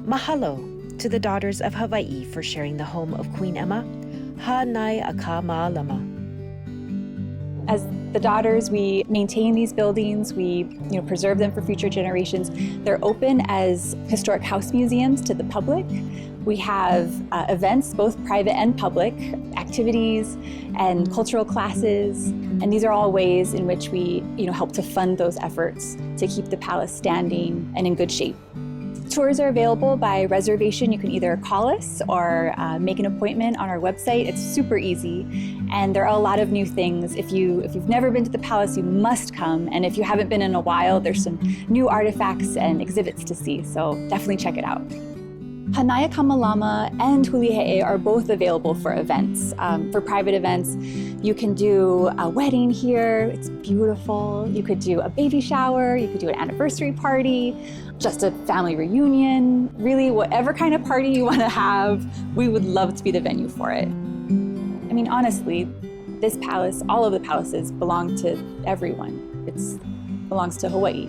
Mahalo to the daughters of Hawaii for sharing the home of Queen Emma. Ha'nai aka ma'alama. As the daughters, we maintain these buildings, we preserve them for future generations. They're open as historic house museums to the public. We have events, both private and public, activities and cultural classes, and these are all ways in which we help to fund those efforts to keep the palace standing and in good shape. Tours are available by reservation. You can either call us or make an appointment on our website. It's super easy, and there are a lot of new things. If you've never been to the palace, you must come, and if you haven't been in a while, there's some new artifacts and exhibits to see, so definitely check it out. Hanaya Kamalama and Hulihe'e are both available for events. For private events, you can do a wedding here, it's beautiful. You could do a baby shower, you could do an anniversary party, just a family reunion. Really, whatever kind of party you want to have, we would love to be the venue for it. I mean, honestly, this palace, all of the palaces belong to everyone. It belongs to Hawaii.